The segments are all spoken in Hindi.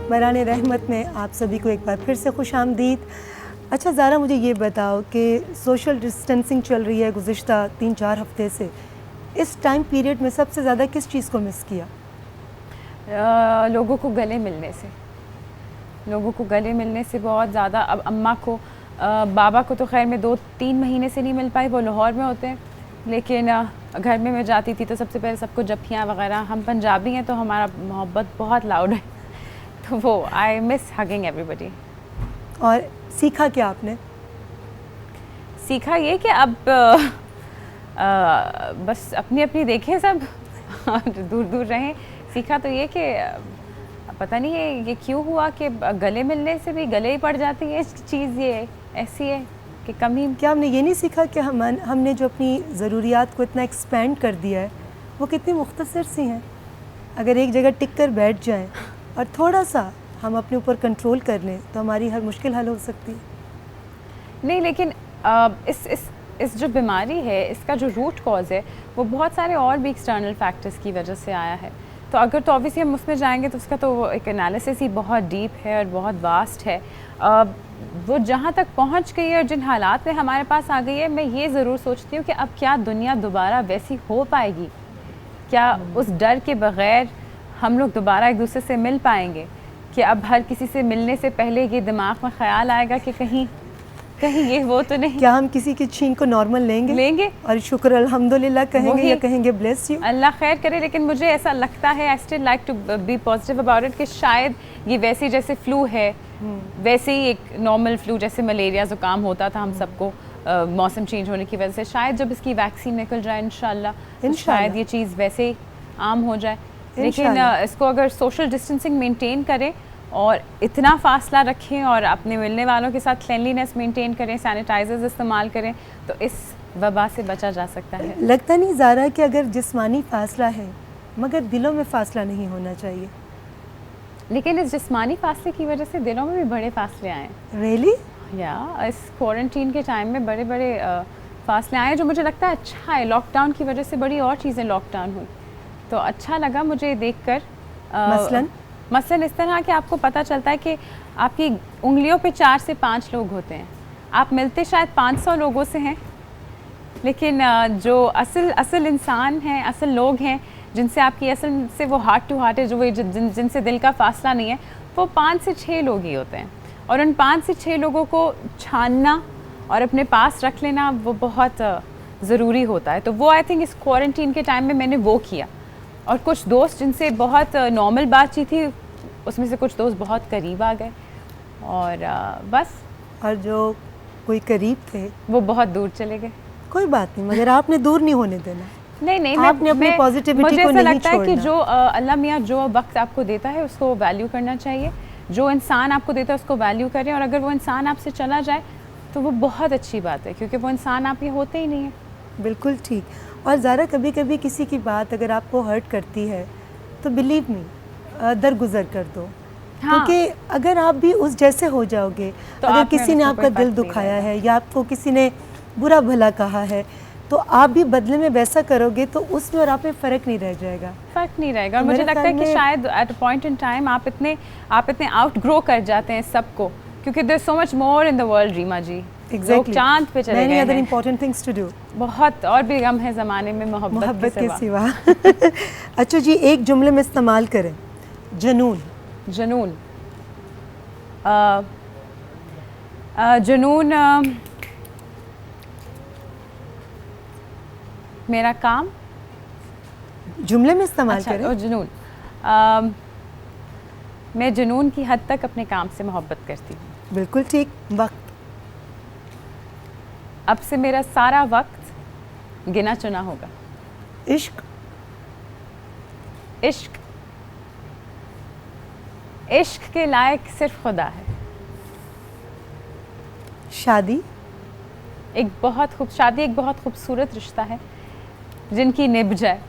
बरान रहमत में आप सभी को एक बार फिर से खुश आमदीद। अच्छा ज़ारा, मुझे ये बताओ कि सोशल डिस्टेंसिंग चल रही है गुज़िश्ता 3-4 हफ़्ते से, इस टाइम पीरियड में सबसे ज़्यादा किस चीज़ को मिस किया? लोगों को गले मिलने से, लोगों को गले मिलने से बहुत ज़्यादा। अब अम्मा को, बाबा को तो खैर मैं 2-3 महीने से नहीं मिल पाई, वो लाहौर में होते हैं, लेकिन घर में मैं जाती थी तो सबसे पहले सबको जफ्फियाँ वगैरह, हम पंजाबी हैं तो हमारा मोहब्बत बहुत लाउड है, तो वो आई मिस हगिंग एवरीबडी। और सीखा क्या आपने? सीखा ये कि अब बस अपनी अपनी देखें सब और दूर दूर रहें। सीखा तो ये कि पता नहीं ये क्यों हुआ कि गले मिलने से भी गले ही पड़ जाती है चीज़, ये ऐसी है कि कमी। क्या हमने ये नहीं सीखा कि हमने जो अपनी ज़रूरियात को इतना एक्सपेंड कर दिया है वो कितनी मुख्तसर सी हैं? अगर एक जगह टिक कर बैठ जाएं और थोड़ा सा हम अपने ऊपर कंट्रोल कर लें तो हमारी हर मुश्किल हल हो सकती है। नहीं, लेकिन इस जो बीमारी है इसका जो रूट कॉज है वो बहुत सारे और भी एक्सटर्नल फैक्टर्स की वजह से आया है। तो अगर तो ऑब्वियसली हम उसमें जाएंगे तो उसका तो एक एनालिसिस ही बहुत डीप है और बहुत वास्ट है। वो जहाँ तक पहुँच गई है और जिन हालात में हमारे पास आ गई है, मैं ये ज़रूर सोचती हूँ कि अब क्या दुनिया दोबारा वैसी हो पाएगी? क्या उस डर के बग़ैर हम लोग दोबारा एक दूसरे से मिल पाएंगे? कि अब हर किसी से मिलने से पहले ये दिमाग में ख्याल आएगा कि कहीं ये वो तो नहीं। क्या हम किसी की छीन को नॉर्मल लेंगे और शुक्र अल्हम्दुलिल्लाह कहेंगे या कहेंगे ब्लेस यू? अल्लाह खैर करे, लेकिन मुझे ऐसा लगता है, I still like to be positive about it, कि शायद ये वैसे जैसे फ्लू है वैसे ही एक नॉर्मल फ्लू जैसे मलेरिया ज़ुकाम होता था हम सबको मौसम चेंज होने की वजह से, शायद जब इसकी वैक्सीन निकल जाए इंशाल्लाह तो शायद ये चीज़ वैसे ही आम हो जाए। लेकिन इसको अगर सोशल डिस्टेंसिंग मेंटेन करें और इतना फासला रखें और अपने मिलने वालों के साथ क्लेanलीनेस मेंटेन करें, सैनिटाइजर्स इस्तेमाल करें, तो इस वबा से बचा जा सकता है। लगता नहीं ज़ारा कि अगर जिस्मानी फासला है मगर दिलों में फासला नहीं होना चाहिए? लेकिन इस जिस्मानी फासले की वजह से दिलों में भी बड़े फासले आए। रियली? या इस क्वारंटीन के टाइम में बड़े बड़े फासले आए, जो मुझे लगता है अच्छा है। लॉकडाउन की वजह से बड़ी और चीज़ें लॉकडाउन हुई, तो अच्छा लगा मुझे देख कर। मसलन इस तरह कि आपको पता चलता है कि आपकी उंगलियों पे 4 से 5 लोग होते हैं, आप मिलते शायद 500 लोगों से हैं, लेकिन जो असल इंसान हैं, असल लोग हैं जिनसे आपकी असल से वो हार्ट टू हार्ट है, जो जिनसे दिल का फासला नहीं है, वो 5 से 6 लोग ही होते हैं। और उन 5 से 6 लोगों को छानना और अपने पास रख लेना वो बहुत ज़रूरी होता है। तो वो आई थिंक इस क्वारंटीन के टाइम में मैंने वो किया। और कुछ दोस्त जिनसे बहुत नॉर्मल बातचीत थी, उसमें से कुछ दोस्त बहुत करीब आ गए और बस। और जो कोई करीब थे वो बहुत दूर चले गए। कोई बात नहीं, मगर आपने दूर नहीं होने देना। नहीं, आपने अपनी पॉजिटिविटी को नहीं छोड़ना। मुझे ऐसा लगता है कि जो अल्लाह मियाँ जो वक्त आपको देता है उसको वैल्यू करना चाहिए। जो इंसान आपको देता है उसको वैल्यू करें, और अगर वो इंसान आपसे चला जाए तो वो बहुत अच्छी बात है, क्योंकि वो इंसान आप ये होते ही नहीं है। बिल्कुल ठीक। और ज़ारा, कभी कभी किसी की बात अगर आपको हर्ट करती है तो बिलीव मी दरगुजर कर दो। हाँ। क्योंकि अगर आप भी उस जैसे हो जाओगे तो अगर किसी ने आपका दिल दुखाया है या आपको किसी ने बुरा भला कहा है तो आप भी बदले में वैसा करोगे तो उसमें और आप में फ़र्क नहीं रह जाएगा। फ़र्क नहीं रहेगा। और मुझे लगता है कि शायद at a point in time आप इतने आउट ग्रो कर जाते हैं सबको, क्योंकि there so much more in the world. Reema ji, Exactly. चांद पे चले गए हैं। Many other important things to do. बहुत और भी गम है ज़माने में मोहब्बत के सिवा। अच्छा जी, एक जुमले में इस्तेमाल करें। जुनून। जुनून जुनून मेरा काम। जुमले में इस्तेमाल करें। और जुनून, मैं जुनून की हद तक अपने काम से मोहब्बत करती हूँ। बिल्कुल ठीक। वक्त। अब से मेरा सारा वक्त गिना चुना होगा। इश्क। इश्क इश्क के लायक सिर्फ खुदा है। शादी एक बहुत खूबसूरत रिश्ता है जिनकी निभ जाए।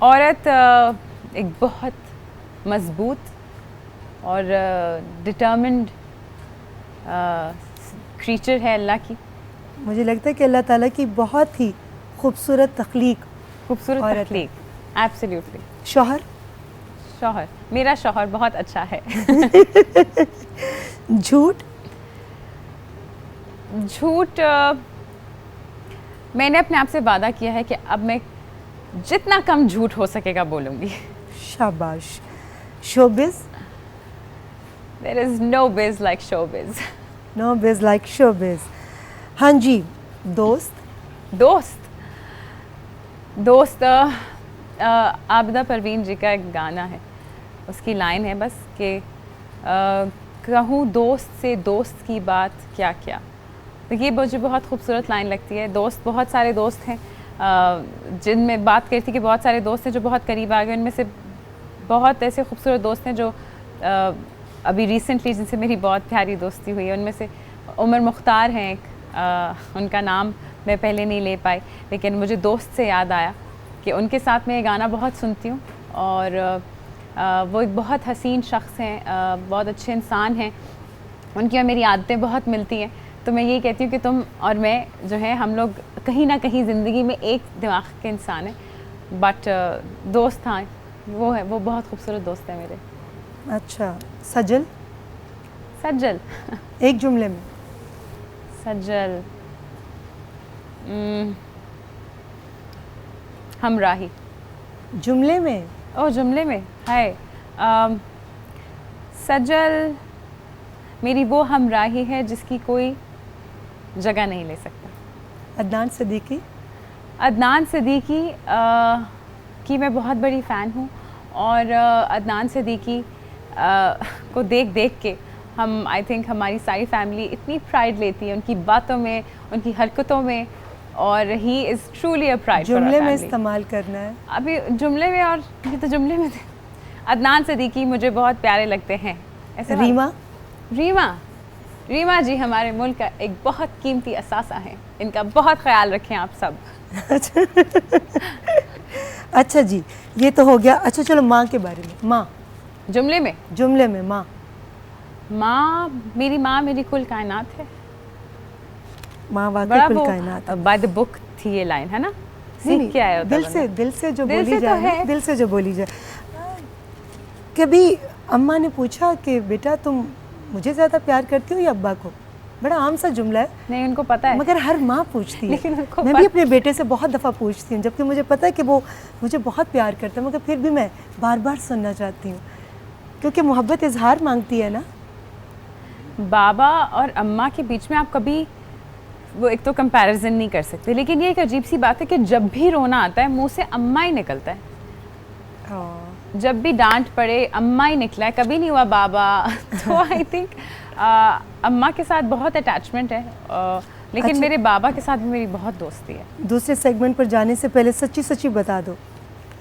औरत एक बहुत मजबूत और डिटर्मिन्ड क्रीचर है अल्लाह की। मुझे लगता है कि अल्लाह ताला की बहुत ही खूबसूरत तख्लीक। खूबसूरत तख्लीक, एब्सोल्युटली। शौहर? शौहर, मेरा शौहर बहुत अच्छा है। झूठ? झूठ मैंने अपने आप से वादा किया है कि अब मैं जितना कम झूठ हो सकेगा बोलूँगी। शाबाश। Showbiz? There is no biz like showbiz. No biz like showbiz. हाँ जी। दोस्त? दोस्त, दोस्त आबिदा परवीन जी का एक गाना है, उसकी लाइन है बस कि कहूँ दोस्त से दोस्त की बात क्या क्या। तो ये मुझे बहुत खूबसूरत लाइन लगती है। दोस्त, बहुत सारे दोस्त हैं जिनमें बात करी थी कि बहुत सारे दोस्त हैं जो बहुत करीब आ गए। उनमें से बहुत ऐसे खूबसूरत दोस्त हैं जो अभी रिसेंटली जिनसे मेरी बहुत प्यारी दोस्ती हुई है। उनमें से उमर मुख्तार हैं एक, उनका नाम मैं पहले नहीं ले पाई, लेकिन मुझे दोस्त से याद आया कि उनके साथ मैं ये गाना बहुत सुनती हूँ। और वो एक बहुत हसीन शख्स हैं, बहुत अच्छे इंसान हैं। उनकी और मेरी आदतें बहुत मिलती हैं। तो मैं यही कहती हूँ कि तुम और मैं जो है, हम लोग कहीं ना कहीं ज़िंदगी में एक दिमाग के इंसान हैं, बट दोस्त हाँ वो है, वो बहुत खूबसूरत दोस्त है मेरे। अच्छा। सजल? सज्जल एक जुमले में। सज्जल हमराही। जुमले में? ओ जुमले में है। सज्जल मेरी वो हमराही है जिसकी कोई जगह नहीं ले सकता। अदनान सिद्दीकी? अदनान सिद्दीकी की मैं बहुत बड़ी फ़ैन हूँ, और अदनान सिद्दीकी को देख देख के हम, आई थिंक हमारी सारी फैमिली इतनी प्राइड लेती है उनकी बातों में, उनकी हरकतों में, और he is truly a pride. जुमले में इस्तेमाल करना है अभी जुमले में, और ये तो जुमले में थे। अदनान सिद्दीकी मुझे बहुत प्यारे लगते हैं। ऐसे रीमा? रीमा, रीमा जी हमारे मुल्क का एक बहुत कीमती असासा है, इनका बहुत ख्याल रखें आप सब। अच्छा जी, ये तो हो गया। अच्छा चलो माँ के बारे में। माँ जुमले में? जुमले में माँ। माँ, मेरी माँ मेरी कुल कायनात है। माँ वाकई कुल कायनात है। बाय द बुक थी ये लाइन, है ना? सीख के आया होता दिल से, दिल से जो दिल बोली से जाए तो है। दिल से जो बोली जाए। कभी अम्मा ने पूछा कि बेटा तुम मुझे ज़्यादा प्यार करती हो या अब्बा को? बड़ा आम सा जुमला है, नहीं उनको पता है, मगर हर माँ पूछती है। लेकिन उनको मैं भी अपने बेटे से बहुत दफ़ा पूछती हूँ, जबकि मुझे पता है कि वो मुझे बहुत प्यार करता है, मगर फिर भी मैं बार बार सुनना चाहती हूँ, क्योंकि मोहब्बत इजहार मांगती है ना। बाबा और अम्मा के बीच में आप कभी वो एक तो कंपैरिजन नहीं कर सकते, लेकिन ये एक अजीब सी बात है कि जब भी रोना आता है मुंह से अम्मा ही निकलता है। जब भी डांट पड़े अम्मा ही निकला है, कभी नहीं हुआ बाबा। तो आई थिंक अम्मा के साथ बहुत अटैचमेंट है, लेकिन अच्छा। मेरे बाबा के साथ भी मेरी बहुत दोस्ती है। दूसरे सेगमेंट पर जाने से पहले सच्ची सच्ची बता दो,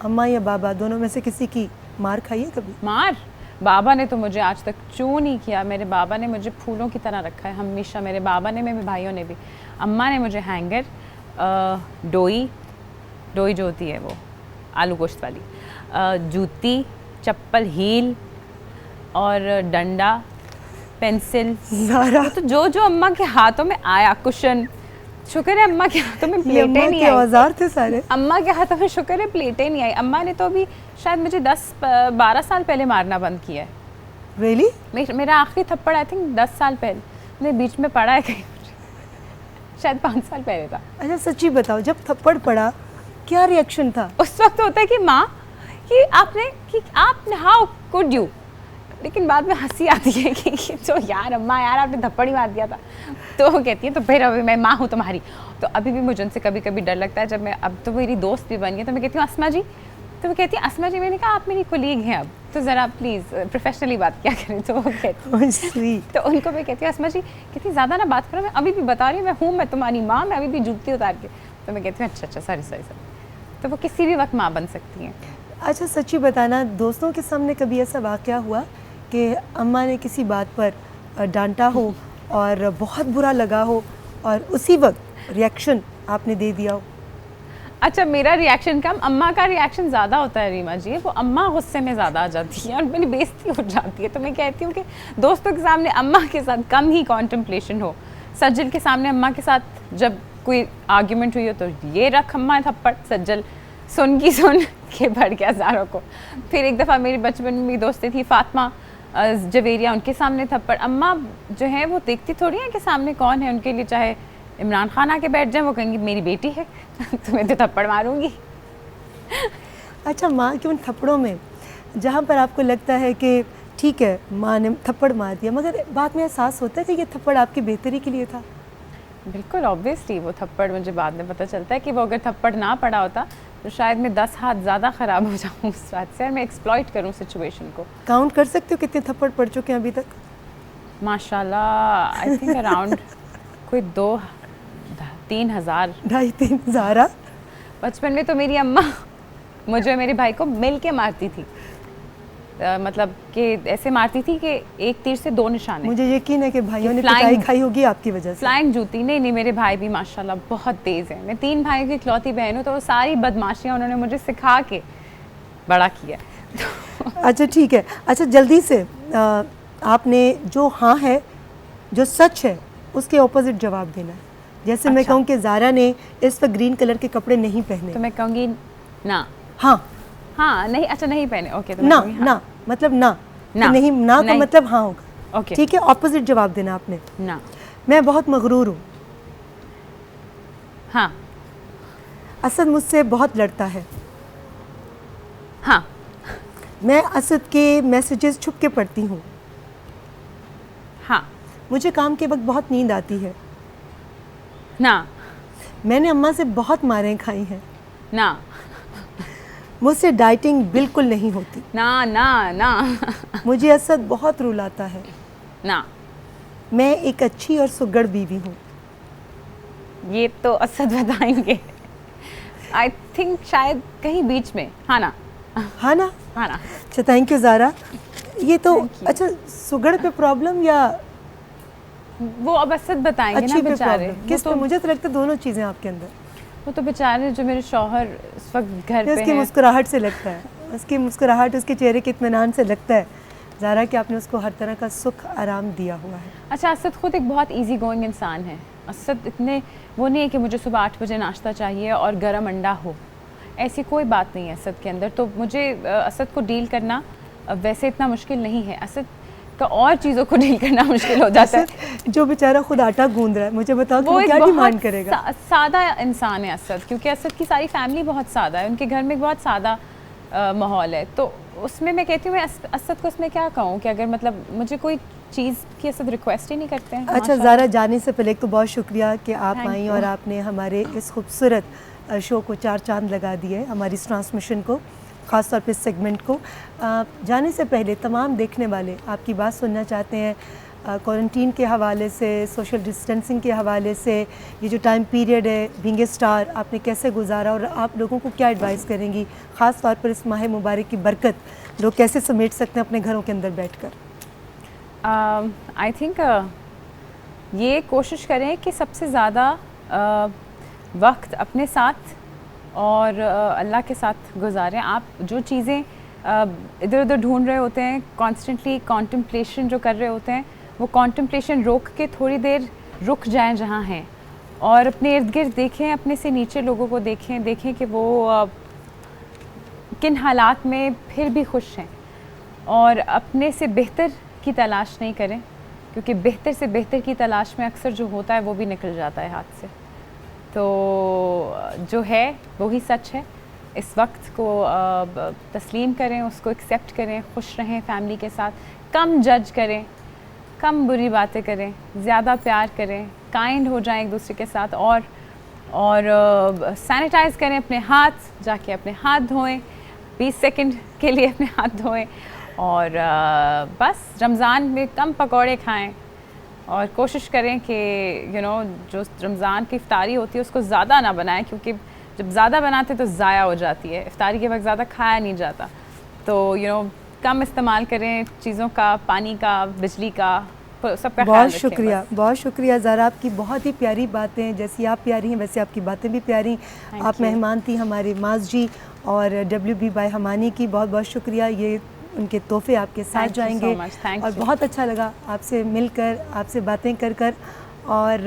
अम्मा या बाबा दोनों में से किसी की मार खाई है कभी? मार? बाबा ने तो मुझे आज तक चू नहीं किया। मेरे बाबा ने मुझे फूलों की तरह रखा है हमेशा, मेरे बाबा ने, मेरे भाइयों ने भी। अम्मा ने मुझे हैंगर, डोई जो होती है वो आलू गोश्त वाली, जूती, चप्पल, हील और डंडा, पेंसिल, तो जो अम्मा के हाथों में आया, कुशन, शुक्र है अम्मा के हाथों में प्लेटें नहीं आई। औजार थे सारे अम्मा के हाथों में शुक्र है प्लेटें नहीं आई। अम्मा ने तो अभी शायद मुझे 10-12 साल पहले मारना बंद किया है। रियली? मेरा आखिरी थप्पड़ आई थिंक 10 साल पहले, मैंने बीच में पड़ा है कहीं, शायद 5 साल पहले था। अच्छा सच्ची बताओ, जब थप्पड़ पड़ा क्या रिएक्शन था? उस वक्त होता है कि माँ कि आपने हाउ कुड यू, लेकिन बाद में हंसी आती है कि तो यार अम्मा यार आपने थप्पड़ ही मार दिया था। तो वो कहती है तो फिर अभी मैं माँ हूँ तुम्हारी। तो अभी भी मुझे उनसे कभी कभी डर लगता है, जब मैं, अब तो मेरी दोस्त भी बन गई, तो मैं कहती हूँ अस्मा जी, तो वो कहती है अस्मा जी, मैंने कहा आप मेरी कोलीग हैं अब, तो ज़रा प्लीज़ प्रोफेशनली बात क्या करें। तो वो कहती तो उनको मैं कहती हूँ अस्मा जी, कहती ज़्यादा ना बात करो, मैं अभी भी बता रही हूँ, मैं हूँ, मैं तुम्हारी माँ, मैं अभी भी जूती उतार के। तो मैं कहती हूँ अच्छा सॉरी। तो वो किसी भी वक्त माँ बन सकती हैं। अच्छा सच्ची बताना, दोस्तों के सामने कभी ऐसा वाक़या हुआ कि अम्मा ने किसी बात पर डांटा हो और बहुत बुरा लगा हो और उसी वक्त रिएक्शन आपने दे दिया हो? अच्छा, मेरा रिएक्शन कम, अम्मा का रिएक्शन ज़्यादा होता है रीमा जी। वो अम्मा गुस्से में ज़्यादा आ जाती है और मेरी बेइज्जती हो जाती है। तो मैं कहती हूँ कि दोस्तों के सामने अम्मा के साथ कम ही कॉन्टम्पलेशन हो, सज्जल के सामने अम्मा के साथ जब कोई आर्ग्यूमेंट हुई हो तो ये रख अम्मा थप्पड़, सज्जल सुन के बढ़ गया हज़ारों को। फिर एक दफ़ा मेरी बचपन में दोस्ती थी फातिमा जवेरिया, उनके सामने थप्पड़। अम्मा जो है वो देखती थोड़ी है कि सामने कौन है, उनके लिए चाहे इमरान खान आके बैठ जाए वो कहेंगी मेरी बेटी है तुम्हें तो थप्पड़ मारूंगी। अच्छा, माँ के उन थप्पड़ों में जहाँ पर आपको लगता है कि ठीक है माँ ने थप्पड़ मार दिया, मगर बाद में एहसास होता है कि ये थप्पड़ आपकी बेहतरी के लिए था? बिल्कुल ऑब्वियसली वो थप्पड़ मुझे बाद में पता चलता है कि वो अगर थप्पड़ ना पड़ा होता तो शायद मैं 10 हाथ ज़्यादा ख़राब हो जाऊँ उस बात से और मैं एक्सप्लॉइट करूँ सिचुएशन को। काउंट कर सकते हो कितने थप्पड़ पड़ चुके हैं अभी तक? माशाल्लाह आई थिंक अराउंड कोई 2-3 हज़ार। 2,500-3 हज़ार। बचपन में तो मेरी अम्मा मुझे और मेरे भाई को मिल के मारती थी, मतलब कि ऐसे मारती थी कि एक तीर से 2 निशाने। मुझे यकीन है कि भाइयों ने पिटाई खाई होगी आपकी वजह से। फ्लाइंग जूती। नहीं, मेरे भाई भी माशाल्लाह बहुत तेज़ है। मैं 3 भाइयों की इकलौती बहन हूँ, तो वो सारी बदमाशियाँ उन्होंने मुझे सिखा के बड़ा किया। अच्छा ठीक है, अच्छा जल्दी से आपने जो हाँ है, जो सच है, उसके ऑपोजिट जवाब देना है। जैसे मैं कहूँ कि ज़ारा ने इस पर ग्रीन कलर के कपड़े नहीं पहने, तो मैं कहूँगी ना। हाँ नहीं, अच्छा नहीं पहने, ओके। तो ना ना मतलब ना नहीं, ना का मतलब हाँ होगा, ओके ठीक है। ऑपोजिट जवाब देना आपने। ना। मैं बहुत मगरूर हूँ। हाँ। असद मुझसे बहुत लड़ता है। हाँ। मैं असद के मैसेजेस छुप के पढ़ती हूँ। हाँ। मुझे काम के वक्त बहुत नींद आती है। ना। मैंने अम्मा से बहुत मारें खाई हैं। ना। मुझसे डाइटिंग बिल्कुल नहीं होती। ना ना ना। मुझे असद बहुत रुलाता है। ना। मैं एक अच्छी और सुगड़ बीवी हूँ। ये तो असद बताएंगे। आई थिंक शायद कहीं बीच में। हाँ ना। हाँ ना। हाँ ना। अच्छा थैंक यू ज़ारा। ये तो अच्छा सुगड़ पे प्रॉब्लम या वो अब असद बताएंगे ना बेचारे। किस पे? मुझे तो लगता है दोनों चीज़ें आपके अंदर। वो तो बेचारे जो मेरे शौहर इस वक्त घर पे हैं। उसकी मुस्कुराहट से लगता है, उसकी मुस्कुराहट उसके चेहरे के इत्मीनान से लगता है ज़ारा कि आपने उसको हर तरह का सुख आराम दिया हुआ है। अच्छा, असद खुद एक बहुत इजी गोइंग इंसान है। असद इतने वो नहीं है कि मुझे सुबह 8 बजे नाश्ता चाहिए और गर्म अंडा हो, ऐसी कोई बात नहीं है असद के अंदर। तो मुझे असद को डील करना वैसे इतना मुश्किल नहीं है। असद का और चीज़ों को डील करना मुश्किल हो जाता है। जो बेचारा खुद आटा गूंद रहा है, मुझे बताओ कि वो क्या डिमांड करेगा? सादा इंसान है असद, क्योंकि असद की सारी फैमिली बहुत सादा है, उनके घर में बहुत सादा माहौल है। तो उसमें मैं कहती हूँ मैं असद को उसमें क्या कहूँ कि अगर मतलब मुझे कोई चीज़ की असद रिक्वेस्ट ही नहीं करते हैं। अच्छा ज़ारा, जाने से पहले तो बहुत शुक्रिया कि आप आई और आपने हमारे इस खूबसूरत शो को 4 चांद लगा दिए, हमारी इस ट्रांसमिशन को, ख़ास तौर पे इस सेगमेंट को। जाने से पहले तमाम देखने वाले आपकी बात सुनना चाहते हैं क्वारंटीन के हवाले से, सोशल डिस्टेंसिंग के हवाले से, ये जो टाइम पीरियड है बीइंग ए स्टार आपने कैसे गुजारा और आप लोगों को क्या एडवाइस करेंगी, ख़ास तौर पर इस माह मुबारक की बरकत लोग कैसे समेट सकते हैं अपने घरों के अंदर बैठकर? आई थिंक ये कोशिश करें कि सबसे ज़्यादा वक्त अपने साथ और अल्लाह के साथ गुजारें। आप जो चीज़ें इधर उधर ढूंढ रहे होते हैं, कॉन्स्टेंटली कॉन्टम्पलेशन जो कर रहे होते हैं, वो कॉन्टम्पलेशन रोक के थोड़ी देर रुक जाएं जहाँ हैं और अपने इर्द गिर्द देखें, अपने से नीचे लोगों को देखें कि वो किन हालात में फिर भी खुश हैं, और अपने से बेहतर की तलाश नहीं करें, क्योंकि बेहतर से बेहतर की तलाश में अक्सर जो होता है वो भी निकल जाता है हाथ से। तो जो है वो ही सच है। इस वक्त को तस्लीम करें, उसको एक्सेप्ट करें, खुश रहें फैमिली के साथ, कम जज करें, कम बुरी बातें करें, ज़्यादा प्यार करें, काइंड हो जाएं एक दूसरे के साथ, और सैनिटाइज़ करें अपने हाथ, जाके अपने हाथ धोएं, 20 सेकंड के लिए अपने हाथ धोएं, और बस रमज़ान में कम पकौड़े खाएं और कोशिश करें कि जो रमज़ान की इफ्तारी होती है उसको ज़्यादा ना बनाएं, क्योंकि जब ज़्यादा बनाते तो ज़ाया हो जाती है, इफ्तारी के वक्त ज़्यादा खाया नहीं जाता। तो कम इस्तेमाल करें चीज़ों का, पानी का, बिजली का, सबका ख्याल बहुत रखें शुक्रिया, बस। बहुत शुक्रिया ज़ारा, आपकी बहुत ही प्यारी बातें, जैसी आप प्यारी हैं वैसे आपकी बातें भी प्यारी। आप you. मेहमान थी हमारे माज जी और WB बाय हमानी की, बहुत बहुत शुक्रिया। ये उनके तोहफे आपके साथ Thank you so जाएंगे much. Thank और you. बहुत अच्छा लगा आपसे मिलकर, आपसे बातें कर कर और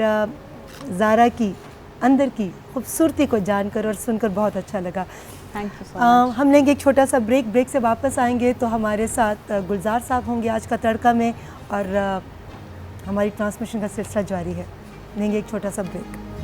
ज़ारा की अंदर की खूबसूरती को जानकर और सुनकर बहुत अच्छा लगा। Thank you so much. हम लेंगे एक छोटा सा ब्रेक, ब्रेक से वापस आएंगे तो हमारे साथ गुलजार साहब होंगे आज का तड़का में और हमारी ट्रांसमिशन का सिलसिला जारी है। लेंगे एक छोटा सा ब्रेक।